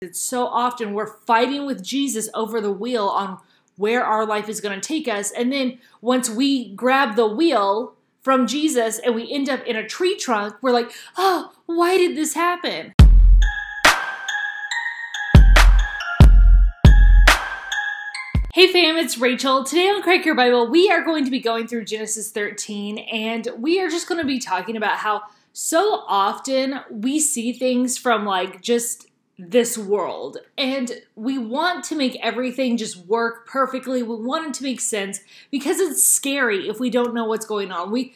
It's so often we're fighting with Jesus over the wheel on where our life is going to take us. And then once we grab the wheel from Jesus and we end up in a tree trunk, we're like, oh, why did this happen? Hey fam, it's Rachel. Today on Crack Your Bible, we are going to be going through Genesis 13, and we are just going to be talking about how so often we see things from like just this world, and we want to make everything just work perfectly. We want it to make sense because it's scary if we don't know what's going on. We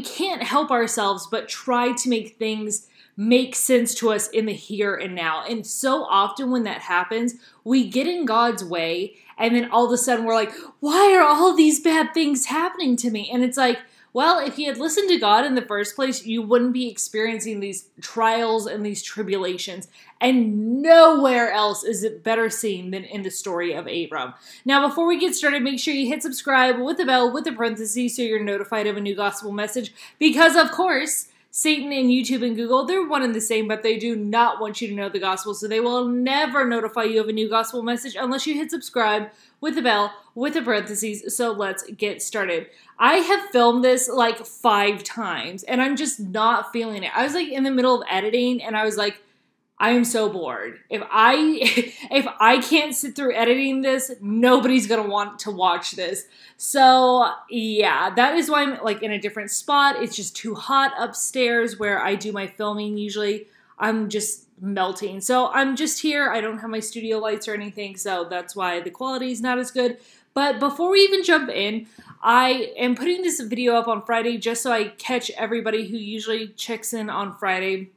can't help ourselves but try to make things make sense to us in the here and now. And so often when that happens, we get in God's way, and then all of a sudden we're like, why are all these bad things happening to me? And it's like, well, if you had listened to God in the first place, you wouldn't be experiencing these trials and these tribulations. And nowhere else is it better seen than in the story of Abram. Now, before we get started, make sure you hit subscribe with the bell with the parentheses so you're notified of a new gospel message. Because, of course, Satan and YouTube and Google, they're one and the same, but they do not want you to know the gospel, so they will never notify you of a new gospel message unless you hit subscribe with the bell, with the parentheses. So let's get started. I have filmed this like 5 times, and I'm just not feeling it. I was like in the middle of editing, and I was like, I am so bored. If I can't sit through editing this, nobody's gonna want to watch this. So yeah, that is why I'm like in a different spot. It's just too hot upstairs where I do my filming usually. I'm just melting. So I'm just here. I don't have my studio lights or anything, so that's why the quality is not as good. But before we even jump in, I am putting this video up on Friday just so I catch everybody who usually checks in on Friday.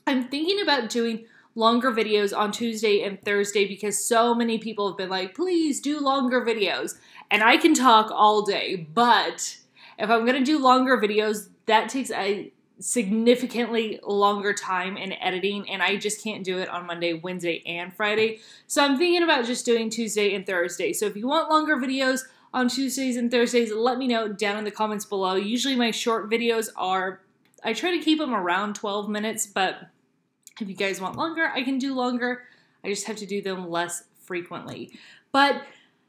I'm thinking about doing longer videos on Tuesday and Thursday because so many people have been like, please do longer videos. And I can talk all day, but if I'm going to do longer videos, that takes a significantly longer time in editing, and I just can't do it on Monday, Wednesday, and Friday. So I'm thinking about just doing Tuesday and Thursday. So if you want longer videos on Tuesdays and Thursdays, let me know down in the comments below. Usually my short videos are, I try to keep them around 12 minutes, but if you guys want longer, I can do longer. I just have to do them less frequently. But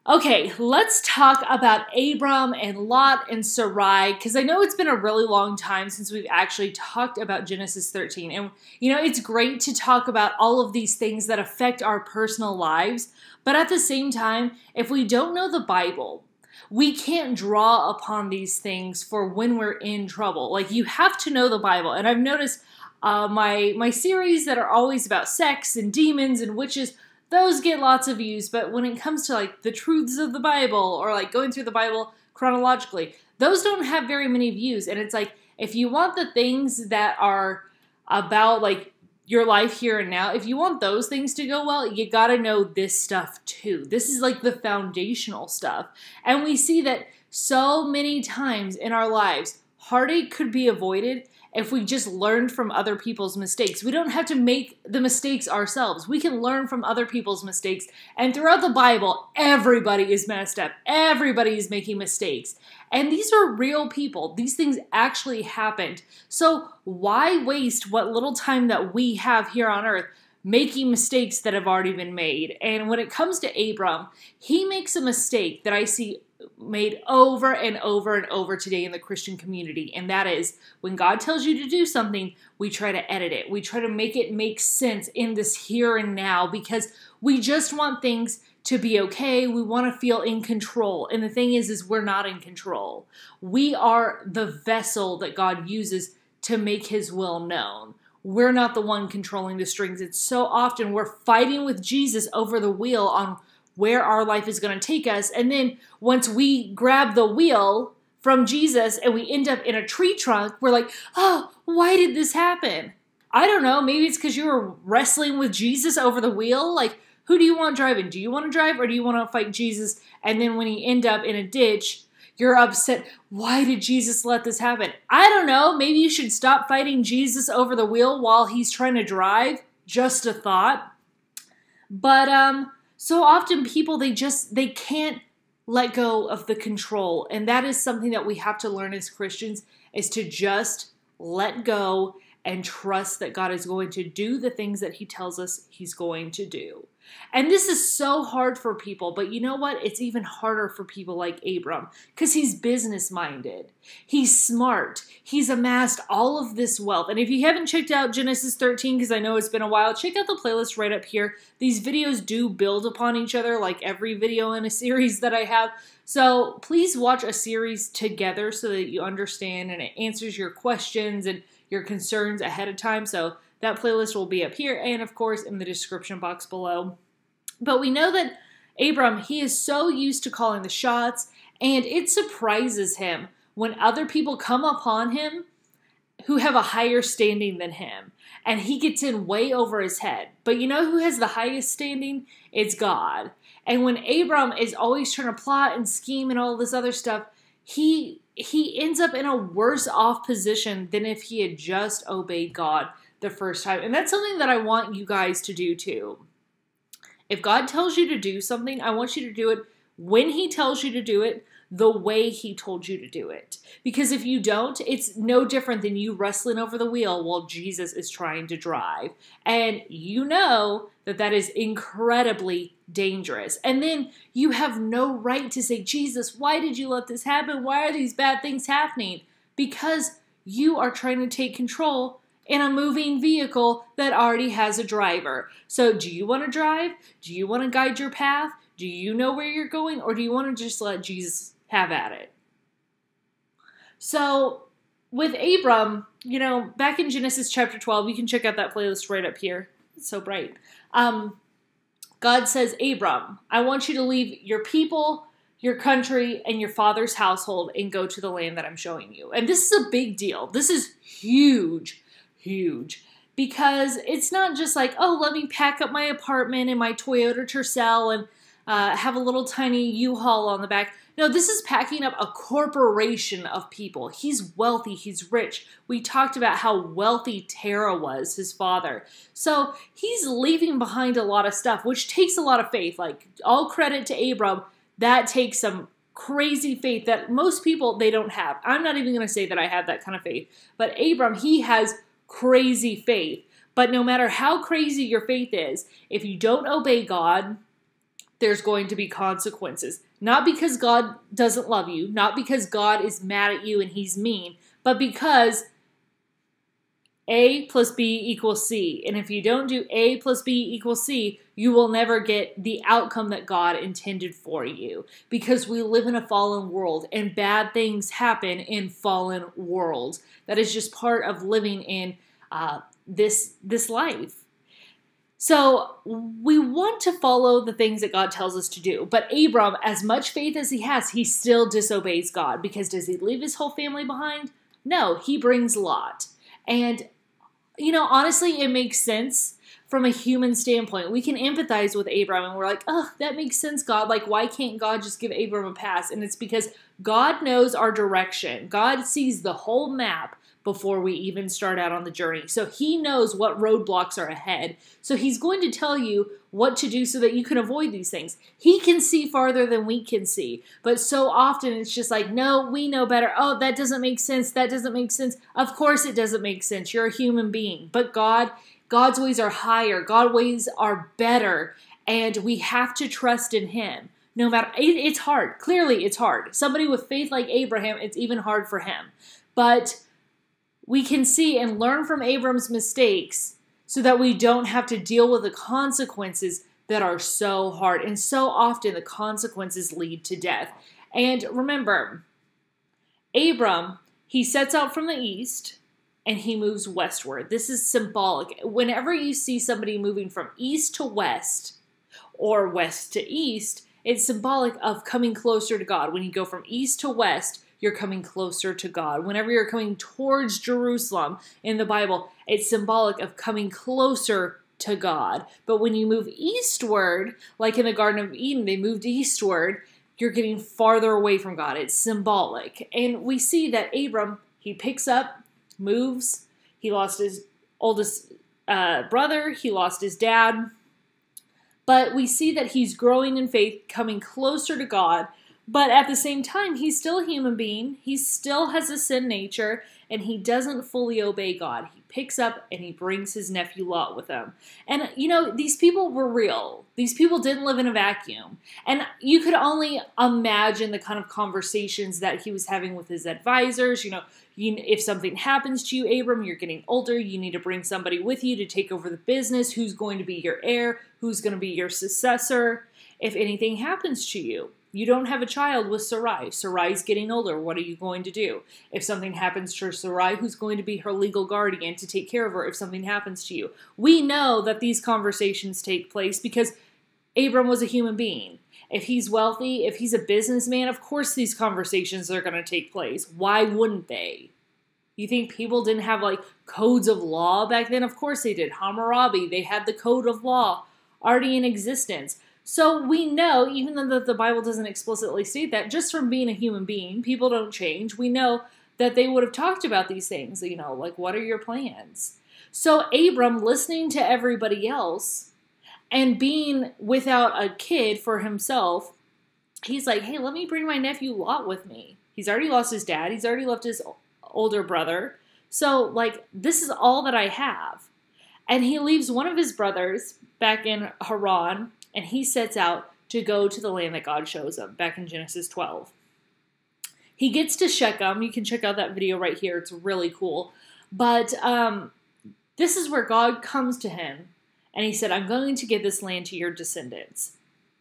okay, let's talk about Abram and Lot and Sarai, because I know it's been a really long time since we've actually talked about Genesis 13. And, you know, it's great to talk about all of these things that affect our personal lives. But at the same time, if we don't know the Bible, we can't draw upon these things for when we're in trouble. Like, you have to know the Bible. And I've noticed my series that are always about sex and demons and witches, those get lots of views, but when it comes to like the truths of the Bible or like going through the Bible chronologically, those don't have very many views. And it's like, if you want the things that are about like your life here and now, if you want those things to go well, you gotta know this stuff too. This is like the foundational stuff. And we see that so many times in our lives, heartache could be avoided if we just learned from other people's mistakes. We don't have to make the mistakes ourselves. We can learn from other people's mistakes. And throughout the Bible, everybody is messed up. Everybody is making mistakes. And these are real people. These things actually happened. So why waste what little time that we have here on earth making mistakes that have already been made? And when it comes to Abram, he makes a mistake that I see made over and over and over today in the Christian community. And that is, when God tells you to do something, we try to edit it. We try to make it make sense in this here and now because we just want things to be okay. We want to feel in control. And the thing is we're not in control. We are the vessel that God uses to make his will known. We're not the one controlling the strings. It's so often we're fighting with Jesus over the wheel on where our life is going to take us. And then once we grab the wheel from Jesus and we end up in a tree trunk, we're like, oh, why did this happen? I don't know. Maybe it's because you were wrestling with Jesus over the wheel. Like, who do you want driving? Do you want to drive or do you want to fight Jesus? And then when you end up in a ditch, you're upset. Why did Jesus let this happen? I don't know. Maybe you should stop fighting Jesus over the wheel while he's trying to drive. Just a thought. But, so often people, they can't let go of the control. And that is something that we have to learn as Christians, is to just let go and trust that God is going to do the things that he tells us he's going to do. And this is so hard for people, but you know what? It's even harder for people like Abram because he's business-minded. He's smart. He's amassed all of this wealth. And if you haven't checked out Genesis 13, because I know it's been a while, check out the playlist right up here. These videos do build upon each other like every video in a series that I have. So please watch a series together so that you understand and it answers your questions and your concerns ahead of time. So that playlist will be up here and, of course, in the description box below. But we know that Abram, he is so used to calling the shots, and it surprises him when other people come upon him who have a higher standing than him, and he gets in way over his head. But you know who has the highest standing? It's God. And when Abram is always trying to plot and scheme and all this other stuff, he ends up in a worse off position than if he had just obeyed God the first time. And that's something that I want you guys to do too. If God tells you to do something, I want you to do it when he tells you to do it, the way he told you to do it. Because if you don't, it's no different than you wrestling over the wheel while Jesus is trying to drive. And you know that that is incredibly dangerous. And then you have no right to say, Jesus, why did you let this happen? Why are these bad things happening? Because you are trying to take control in a moving vehicle that already has a driver. So do you want to drive? Do you want to guide your path? Do you know where you're going? Or do you want to just let Jesus have at it? So with Abram, you know, back in Genesis chapter 12, you can check out that playlist right up here. It's so bright. God says, Abram, I want you to leave your people, your country, and your father's household and go to the land that I'm showing you. And this is a big deal. This is huge. Huge. Because it's not just like, oh, let me pack up my apartment in my Toyota Tercel and have a little tiny U-Haul on the back. No, this is packing up a corporation of people. He's wealthy. He's rich. We talked about how wealthy Terah was, his father. So he's leaving behind a lot of stuff, which takes a lot of faith. Like, all credit to Abram. That takes some crazy faith that most people, they don't have. I'm not even going to say that I have that kind of faith. But Abram, he has crazy faith. But no matter how crazy your faith is, if you don't obey God, there's going to be consequences. Not because God doesn't love you, not because God is mad at you and he's mean, but because A plus B equals C. And if you don't do A plus B equals C, you will never get the outcome that God intended for you. Because we live in a fallen world and bad things happen in fallen worlds. That is just part of living in this life. So we want to follow the things that God tells us to do. But Abram, as much faith as he has, he still disobeys God. Because does he leave his whole family behind? No, he brings Lot. And, you know, honestly, it makes sense from a human standpoint. We can empathize with Abram and we're like, oh, that makes sense, God. Like, why can't God just give Abram a pass? And it's because God knows our direction. God sees the whole map before we even start out on the journey. So he knows what roadblocks are ahead. So he's going to tell you what to do so that you can avoid these things. He can see farther than we can see. But so often it's just like, no, we know better. Oh, that doesn't make sense. That doesn't make sense. Of course it doesn't make sense. You're a human being. But God's ways are higher. God's ways are better. And we have to trust in him. No matter, it's hard. Clearly it's hard. Somebody with faith like Abraham, it's even hard for him. But we can see and learn from Abram's mistakes so that we don't have to deal with the consequences that are so hard. And so often the consequences lead to death. And remember, Abram, he sets out from the east and he moves westward. This is symbolic. Whenever you see somebody moving from east to west or west to east, it's symbolic of coming closer to God. When you go from east to west, you're coming closer to God. Whenever you're coming towards Jerusalem in the Bible, it's symbolic of coming closer to God. But when you move eastward, like in the Garden of Eden, they moved eastward, you're getting farther away from God. It's symbolic. And we see that Abram, he picks up, moves. He lost his oldest brother. He lost his dad. But we see that he's growing in faith, coming closer to God. But at the same time, he's still a human being. He still has a sin nature, and he doesn't fully obey God. He picks up and he brings his nephew Lot with him. And, you know, these people were real. These people didn't live in a vacuum. And you could only imagine the kind of conversations that he was having with his advisors. You know, if something happens to you, Abram, you're getting older, you need to bring somebody with you to take over the business. Who's going to be your heir? Who's going to be your successor? If anything happens to you, you don't have a child with Sarai. Sarai's getting older. What are you going to do? If something happens to Sarai, who's going to be her legal guardian to take care of her if something happens to you? We know that these conversations take place because Abram was a human being. If he's wealthy, if he's a businessman, of course these conversations are going to take place. Why wouldn't they? You think people didn't have like codes of law back then? Of course they did. Hammurabi, they had the code of law already in existence. So we know, even though the Bible doesn't explicitly state that, just from being a human being, people don't change. We know that they would have talked about these things, you know, like, what are your plans? So Abram, listening to everybody else and being without a kid for himself, he's like, hey, let me bring my nephew Lot with me. He's already lost his dad. He's already left his older brother. So, like, this is all that I have. And he leaves one of his brothers back in Haran, and he sets out to go to the land that God shows him, back in Genesis 12. He gets to Shechem. You can check out that video right here. It's really cool. But this is where God comes to him, and he said, I'm going to give this land to your descendants.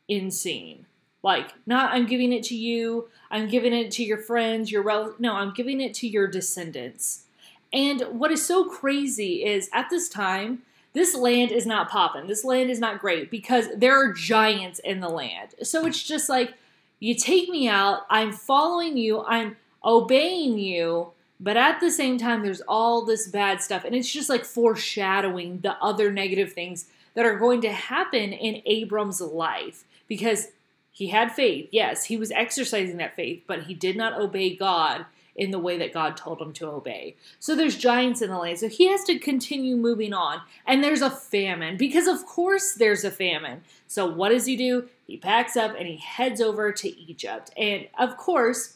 Insane. Like, not I'm giving it to you, I'm giving it to your friends, your relatives. No, I'm giving it to your descendants. And what is so crazy is, at this time, this land is not popping. This land is not great because there are giants in the land. So it's just like, you take me out, I'm following you, I'm obeying you, but at the same time, there's all this bad stuff. And it's just like foreshadowing the other negative things that are going to happen in Abram's life. Because he had faith. Yes, he was exercising that faith, but he did not obey God in the way that God told him to obey. So there's giants in the land. So he has to continue moving on. And there's a famine, because of course there's a famine. So what does he do? He packs up and he heads over to Egypt. And of course,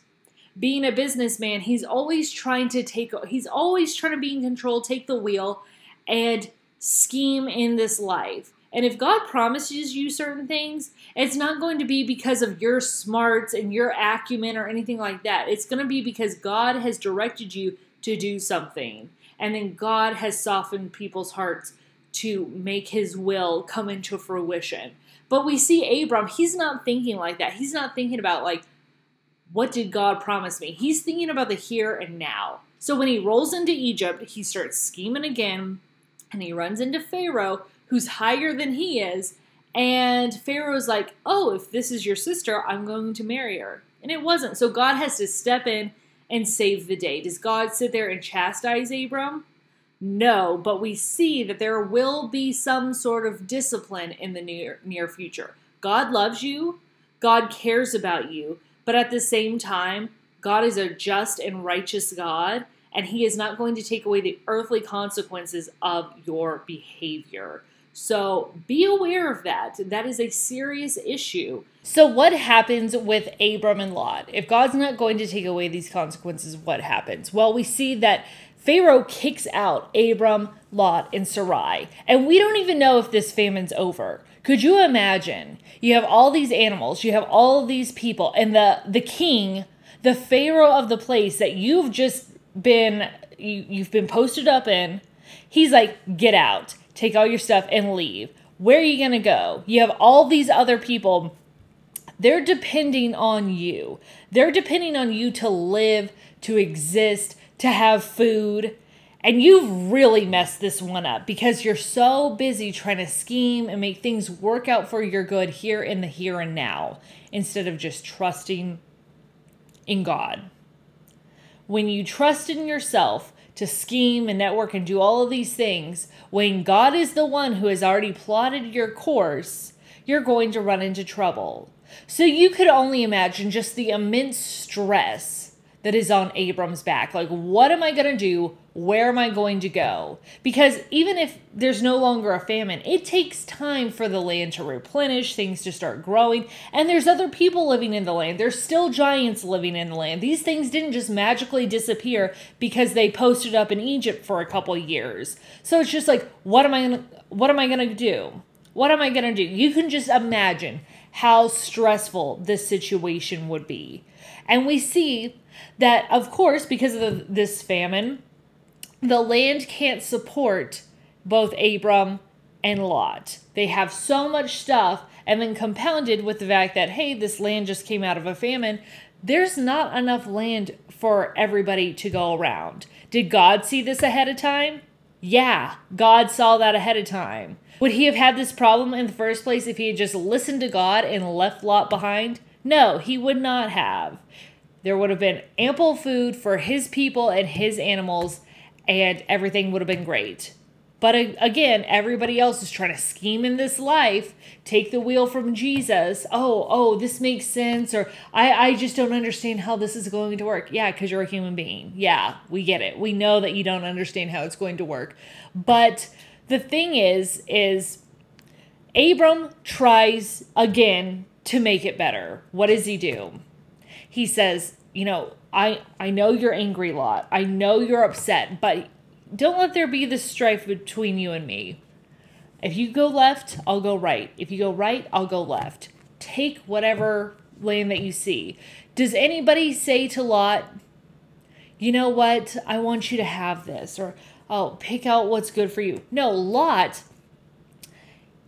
being a businessman, he's always trying to be in control, take the wheel, and scheme in this life. And if God promises you certain things, it's not going to be because of your smarts and your acumen or anything like that. It's going to be because God has directed you to do something. And then God has softened people's hearts to make his will come into fruition. But we see Abram, he's not thinking like that. He's not thinking about, like, what did God promise me? He's thinking about the here and now. So when he rolls into Egypt, he starts scheming again, and he runs into Pharaoh, who's higher than he is, and Pharaoh's like, oh, if this is your sister, I'm going to marry her. And it wasn't. So God has to step in and save the day. Does God sit there and chastise Abram? No, but we see that there will be some sort of discipline in the near future. God loves you. God cares about you. But at the same time, God is a just and righteous God, and he is not going to take away the earthly consequences of your behavior. So be aware of that. That is a serious issue. So what happens with Abram and Lot? If God's not going to take away these consequences, what happens? Well, we see that Pharaoh kicks out Abram, Lot, and Sarai. And we don't even know if this famine's over. Could you imagine? You have all these animals, you have all of these people, and the king, the Pharaoh of the place that you've just been, you've been posted up in, he's like, get out. Take all your stuff and leave. Where are you going to go? You have all these other people. They're depending on you. They're depending on you to live, to exist, to have food. And you've really messed this one up because you're so busy trying to scheme and make things work out for your good here in the here and now, instead of just trusting in God. When you trust in yourself to scheme and network and do all of these things, when God is the one who has already plotted your course, you're going to run into trouble. So you could only imagine just the immense stress that is on Abram's back. Like, what am I going to do? where am I going to go? Because even if there's no longer a famine, it takes time for the land to replenish, things to start growing, and there's other people living in the land. There's still giants living in the land. These things didn't just magically disappear because they posted up in Egypt for a couple years. So it's just like, what am I gonna do? What am I gonna do? You can just imagine how stressful this situation would be. And we see that, of course, because of this famine, the land can't support both Abram and Lot. They have so much stuff, and then compounded with the fact that, hey, this land just came out of a famine, there's not enough land for everybody to go around. Did God see this ahead of time? Yeah, God saw that ahead of time. Would he have had this problem in the first place if he had just listened to God and left Lot behind? No, he would not have. There would have been ample food for his people and his animals, and everything would have been great. But again, everybody else is trying to scheme in this life, take the wheel from Jesus. Oh, this makes sense. Or I just don't understand how this is going to work. Yeah, because you're a human being. Yeah, we get it. We know that you don't understand how it's going to work. But the thing is Abram tries again to make it better. What does he do? He says, I know you're angry, Lot. I know you're upset, but don't let there be this strife between you and me. If you go left, I'll go right. If you go right, I'll go left. Take whatever land that you see. Does anybody say to Lot, you know what? I want you to have this. Or, oh, pick out what's good for you. No, Lot,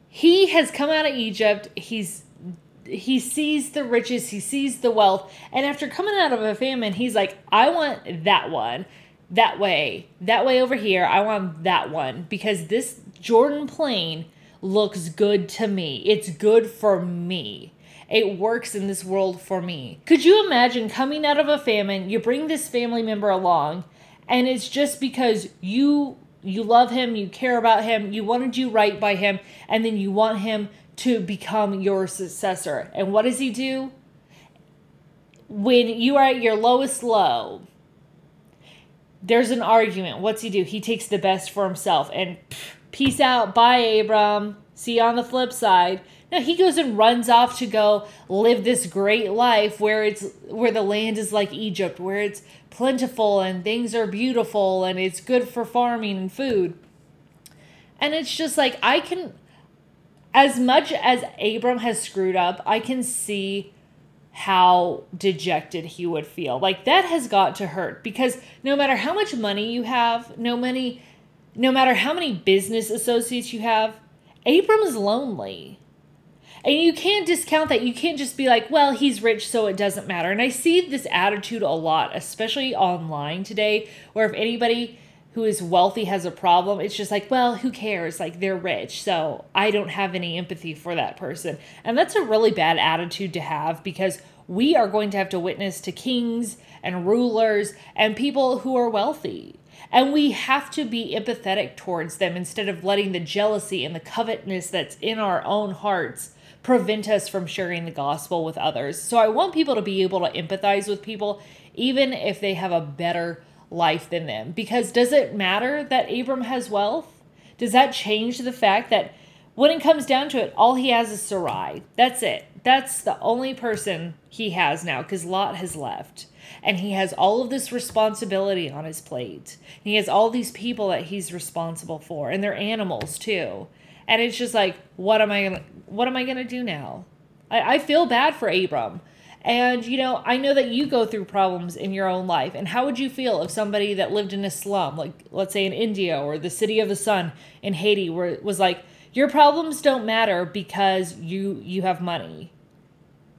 he has come out of Egypt. He sees the riches, he sees the wealth, and after coming out of a famine, he's like, I want that one, that way over here, I want that one, because this Jordan Plain looks good to me. It's good for me. It works in this world for me. Could you imagine coming out of a famine, you bring this family member along, and it's just because you love him, you care about him, you want to do right by him, and then you want him to become your successor. And what does he do? When you are at your lowest low, there's an argument. What's he do? He takes the best for himself and peace out. Bye, Abram. See you on the flip side. Now he goes and runs off to go live this great life where the land is like Egypt, where it's plentiful and things are beautiful and it's good for farming and food. And it's just like, as much as Abram has screwed up, I can see how dejected he would feel. Like, that has got to hurt, because no matter how much money you have, no matter how many business associates you have, Abram is lonely. And you can't discount that. You can't just be like, well, he's rich, so it doesn't matter. And I see this attitude a lot, especially online today, where if anybody who is wealthy has a problem, it's just like, well, who cares? Like, they're rich, so I don't have any empathy for that person. And that's a really bad attitude to have, because we are going to have to witness to kings and rulers and people who are wealthy. And we have to be empathetic towards them instead of letting the jealousy and the covetousness that's in our own hearts prevent us from sharing the gospel with others. So I want people to be able to empathize with people, even if they have a better life than them. Because does it matter that Abram has wealth? Does that change the fact that when it comes down to it, all he has is Sarai? That's it. That's the only person he has now, because Lot has left. And he has all of this responsibility on his plate. He has all these people that he's responsible for, and they're animals too. And it's just like, what am I gonna do now? I feel bad for Abram. And, I know that you go through problems in your own life. And how would you feel if somebody that lived in a slum, like, let's say in India or the City of the Sun in Haiti, where it was like, your problems don't matter because you have money?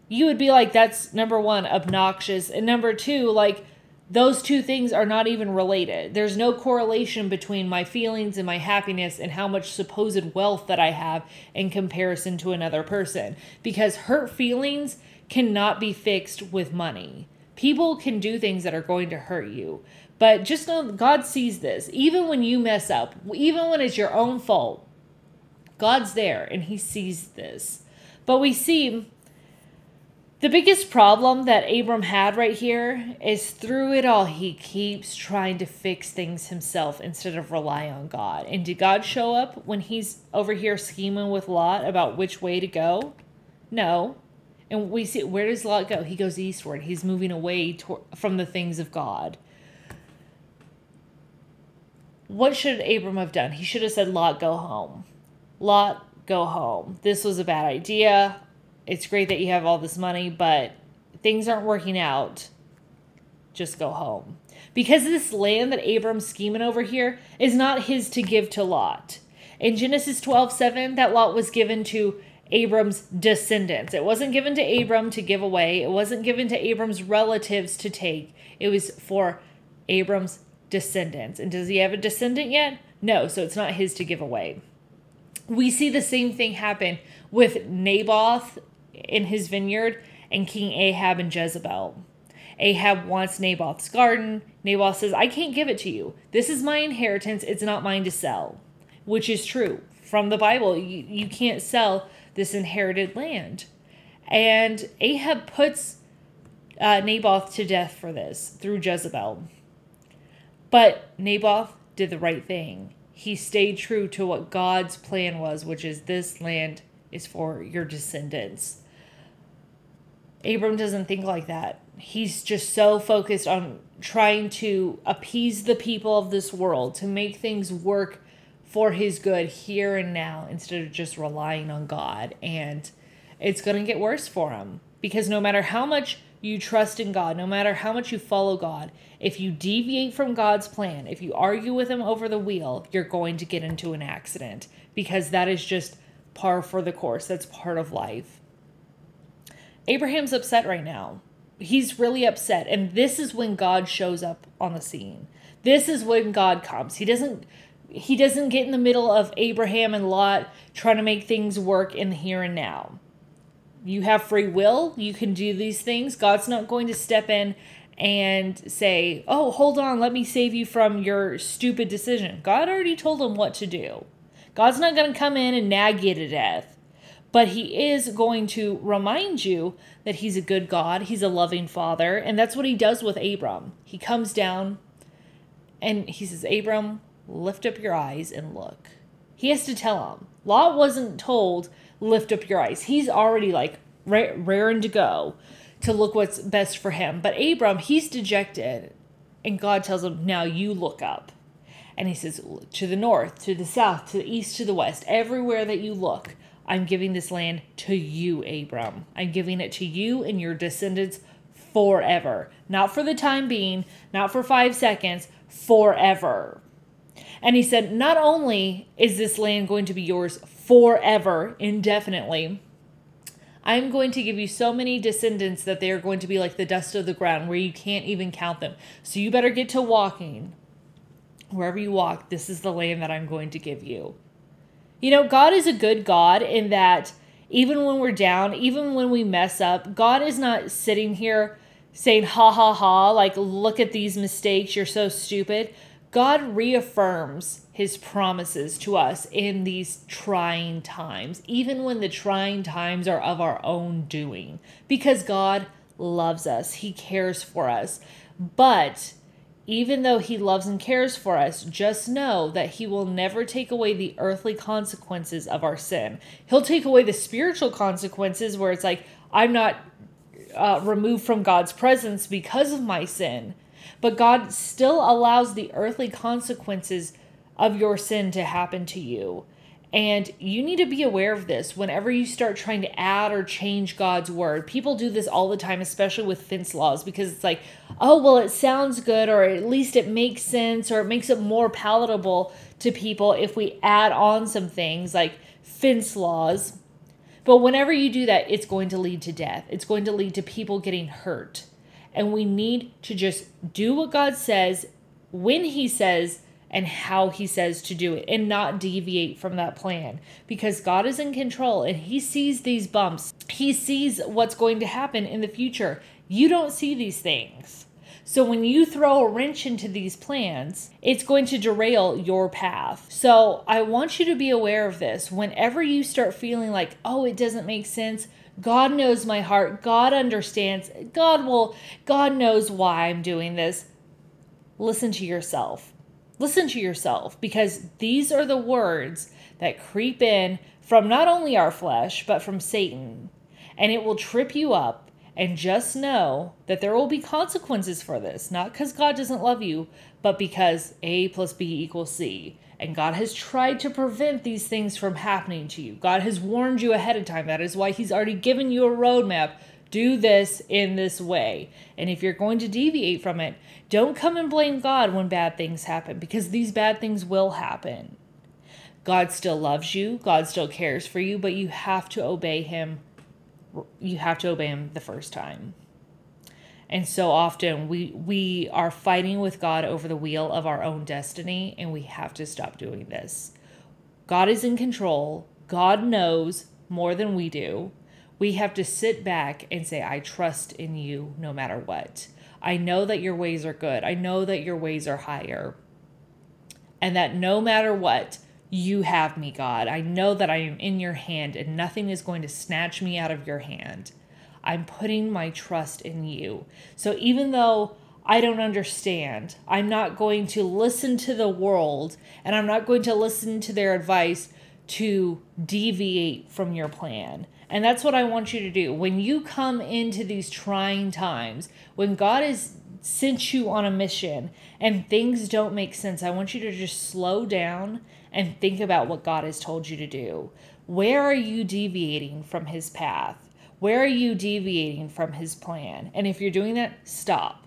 You would be like, that's, number one, obnoxious. And number two, like, those two things are not even related. There's no correlation between my feelings and my happiness and how much supposed wealth that I have in comparison to another person. Because hurt feelings cannot be fixed with money. People can do things that are going to hurt you. But just know God sees this. Even when you mess up, even when it's your own fault, God's there and he sees this. But we see The biggest problem that Abram had right here is through it all, he keeps trying to fix things himself instead of rely on God. And did God show up when he's over here scheming with Lot about which way to go? No. And we see, where does Lot go? He goes eastward. He's moving away from the things of God. What should Abram have done? He should have said, Lot, go home. Lot, go home. This was a bad idea. It's great that you have all this money, but things aren't working out. Just go home. Because this land that Abram's scheming over here is not his to give to Lot. In Genesis 12:7, that Lot was given to Abram's descendants. It wasn't given to Abram to give away. It wasn't given to Abram's relatives to take. It was for Abram's descendants. And does he have a descendant yet? No, so it's not his to give away. We see the same thing happen with Naboth in his vineyard and King Ahab and Jezebel. Ahab wants Naboth's garden. Naboth says, I can't give it to you. This is my inheritance. It's not mine to sell, which is true. From the Bible, you can't sell this inherited land. And Ahab puts Naboth to death for this through Jezebel. But Naboth did the right thing. He stayed true to what God's plan was, which is this land is for your descendants. Abram doesn't think like that. He's just so focused on trying to appease the people of this world, to make things work for his good here and now, instead of just relying on God. And it's going to get worse for him, because no matter how much you trust in God, no matter how much you follow God, if you deviate from God's plan, if you argue with him over the wheel, you're going to get into an accident, because that is just par for the course. That's part of life. Abraham's upset right now. He's really upset. And this is when God shows up on the scene. This is when God comes. He doesn't get in the middle of Abraham and Lot trying to make things work in the here and now. You have free will. You can do these things. God's not going to step in and say, oh, hold on, let me save you from your stupid decision. God already told him what to do. God's not going to come in and nag you to death. But he is going to remind you that he's a good God. He's a loving father. And that's what he does with Abram. He comes down and he says, Abram, lift up your eyes and look. He has to tell him. Lot wasn't told, lift up your eyes. He's already like raring to go to look what's best for him. But Abram, he's dejected. And God tells him, now you look up. And he says, to the north, to the south, to the east, to the west, everywhere that you look, I'm giving this land to you, Abram. I'm giving it to you and your descendants forever. Not for the time being, not for 5 seconds, forever. And he said, not only is this land going to be yours forever, indefinitely, I'm going to give you so many descendants that they are going to be like the dust of the ground, where you can't even count them. So you better get to walking. Wherever you walk, this is the land that I'm going to give you. You know, God is a good God in that even when we're down, even when we mess up, God is not sitting here saying, ha, ha, ha, like, look at these mistakes, you're so stupid. God reaffirms his promises to us in these trying times, even when the trying times are of our own doing, because God loves us. He cares for us. But even though he loves and cares for us, just know that he will never take away the earthly consequences of our sin. He'll take away the spiritual consequences where it's like, I'm not removed from God's presence because of my sin. But God still allows the earthly consequences of your sin to happen to you. And you need to be aware of this whenever you start trying to add or change God's word. People do this all the time, especially with fence laws, because it's like, oh, well, it sounds good, or at least it makes sense, or it makes it more palatable to people if we add on some things like fence laws. But whenever you do that, it's going to lead to death. It's going to lead to people getting hurt. And we need to just do what God says, when he says, and how he says to do it, and not deviate from that plan, because God is in control and he sees these bumps. He sees what's going to happen in the future. You don't see these things. So when you throw a wrench into these plans, it's going to derail your path. So I want you to be aware of this. Whenever you start feeling like, oh, it doesn't make sense, God knows my heart, God understands, God knows why I'm doing this. Listen to yourself. Listen to yourself, because these are the words that creep in from not only our flesh, but from Satan. And it will trip you up. And just know that there will be consequences for this, not because God doesn't love you, but because A plus B equals C. And God has tried to prevent these things from happening to you. God has warned you ahead of time. That is why he's already given you a roadmap. Do this in this way. And if you're going to deviate from it, don't come and blame God when bad things happen, because these bad things will happen. God still loves you. God still cares for you, but you have to obey him. You have to obey him the first time. And so often we are fighting with God over the wheel of our own destiny, and we have to stop doing this. God is in control. God knows more than we do. We have to sit back and say, I trust in you no matter what. I know that your ways are good. I know that your ways are higher. And that no matter what, you have me, God. I know that I am in your hand and nothing is going to snatch me out of your hand. I'm putting my trust in you. So even though I don't understand, I'm not going to listen to the world, and I'm not going to listen to their advice to deviate from your plan. And that's what I want you to do. When you come into these trying times, when God has sent you on a mission and things don't make sense, I want you to just slow down and think about what God has told you to do. Where are you deviating from his path? Where are you deviating from his plan? And if you're doing that, stop.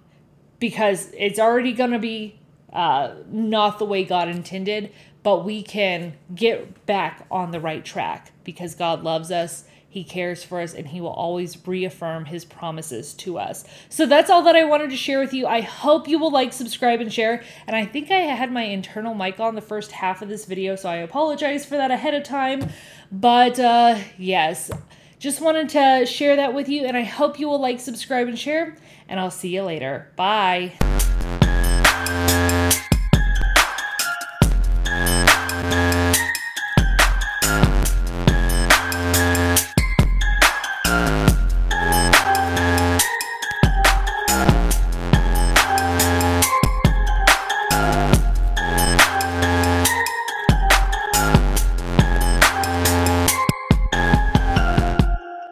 Because it's already going to be not the way God intended, but we can get back on the right track because God loves us. He cares for us, and he will always reaffirm his promises to us. So that's all that I wanted to share with you. I hope you will like, subscribe, and share. And I think I had my internal mic on the first half of this video, so I apologize for that ahead of time. But yes, just wanted to share that with you, and I hope you will like, subscribe, and share. And I'll see you later. Bye.